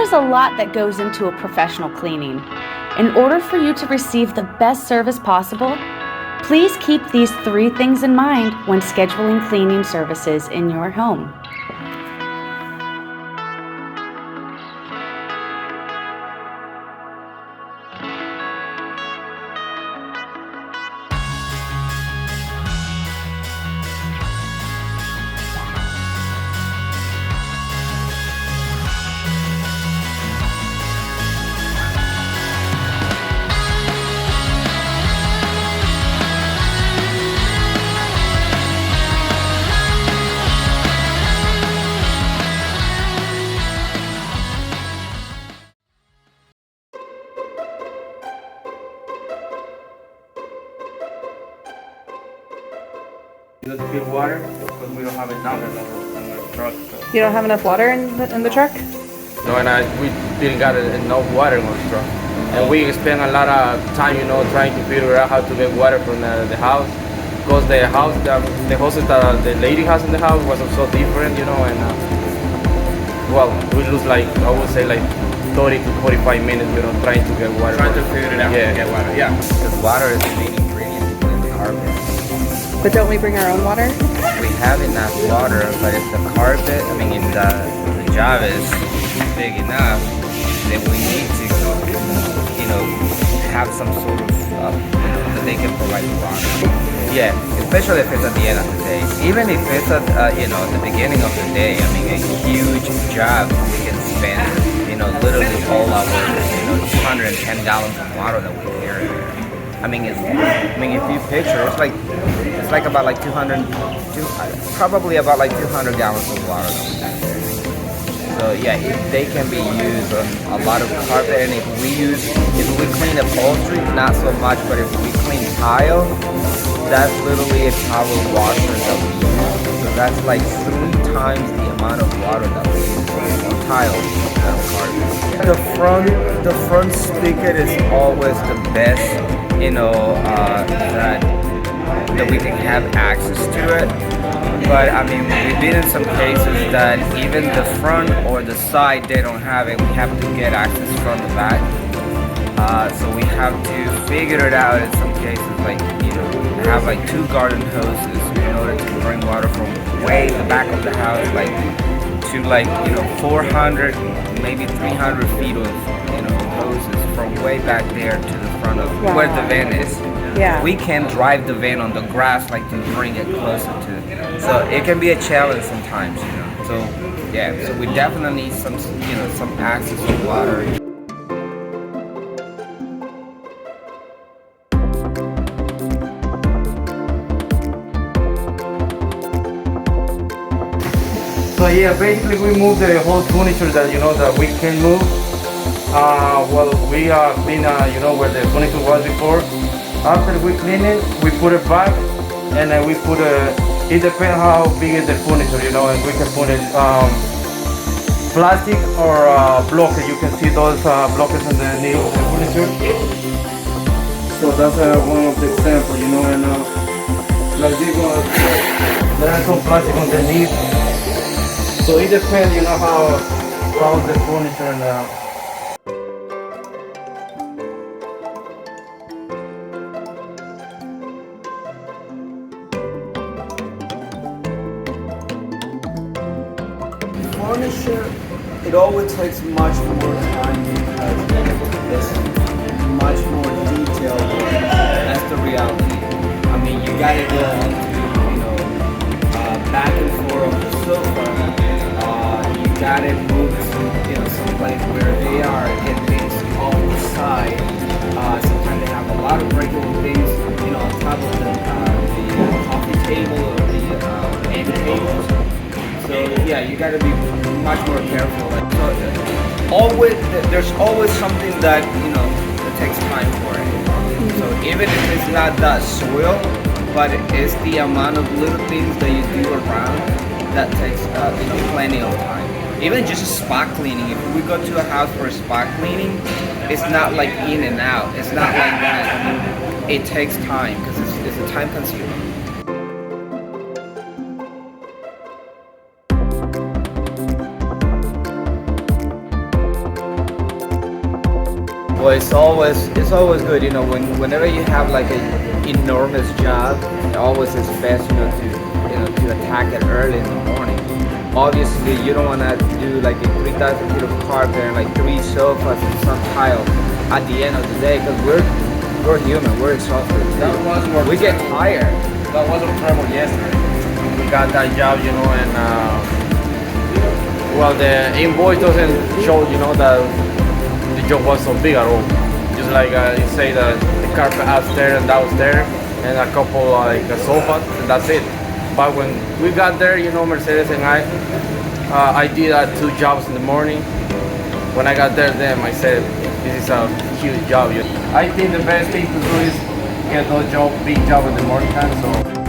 is a lot that goes into a professional cleaning. In order for you to receive the best service possible, please keep these 3 things in mind when scheduling cleaning services in your home. You got to fill water because we don't have enough in the truck. So. You don't have enough water in the truck? No, and we didn't got enough water in the truck. And we spent a lot of time, trying to figure out how to get water from the house. Because the house, the houses that the lady has in the house was so different, and well, we lose I would say 30 to 45 minutes, trying to get water. Trying to figure it out to get water, yeah. Because water is the main ingredient in the carpet. But don't we bring our own water? We have enough water, but if the carpet, if the job is big enough, then we need to, have some sort of, that they can provide water. Yeah, especially if it's at the end of the day. Even if it's at, at the beginning of the day, a huge job, we can spend, literally all our, 210 gallons of water that we carry. If you picture, it's like about 200, probably about 200 gallons of water. So yeah, they can be used on a lot of carpet, and if we clean upholstery, not so much, but if we clean tile, that's literally a towel washer that we use. So that's 3 times the amount of water that we use on tile than on carpet. The front spigot is always the best, that we can have access to it. But we've been in some cases that even the front or the side, they don't have it. We have to get access from the back. So we have to figure it out in some cases, have 2 garden hoses in order to bring water from way in the back of the house, to 400, maybe 300 feet of, hoses from way back there to the front of where the van is. Yeah. We can't drive the van on the grass to bring it closer to. So it can be a challenge sometimes, So yeah, so we definitely need some, some access to water. So yeah, basically we moved the whole furniture that that we can move. We clean where the furniture was before. After we clean it, we put it back, and then we put it depends how big is the furniture, and we can put it plastic or blocker. You can see those blockers underneath the furniture. So that's one of the examples, and like this one, there are some plastic underneath. So it depends, how the furniture and. Furniture, it always takes much more time because it's much more detailed work. That's the reality. You gotta go into, back and forth of the sofa. You gotta move to, someplace where they are, get things off the side. Sometimes they have a lot of breakable things, on top of the coffee table or the end tables. So yeah, you got to be much more careful. There's always something that that takes time for it. So even if it's not that soil, but it's the amount of little things that you do around that takes plenty of time. Even just a spot cleaning. If we go to a house for a spot cleaning, it's not like in and out. It's not like that. It takes time because it's a time consuming. Well, it's always good, you know, whenever you have like an enormous job, it always is best, you know, to attack it early in the morning. Obviously, you don't want to do like a 3,000 feet of carpet and like 3 sofas and some tile at the end of the day, because we're human, we're exhausted. We get tired. That was incredible yesterday. We got that job, you know, and well, the invoice doesn't show, you know, that the job was so big at all. Just like you say that the carpet upstairs and downstairs and a couple like a sofa, and that's it. But when we got there, you know, Mercedes and I did 2 jobs in the morning. When I got there, then I said, this is a huge job. I think the best thing to do is get those big job in the morning time. So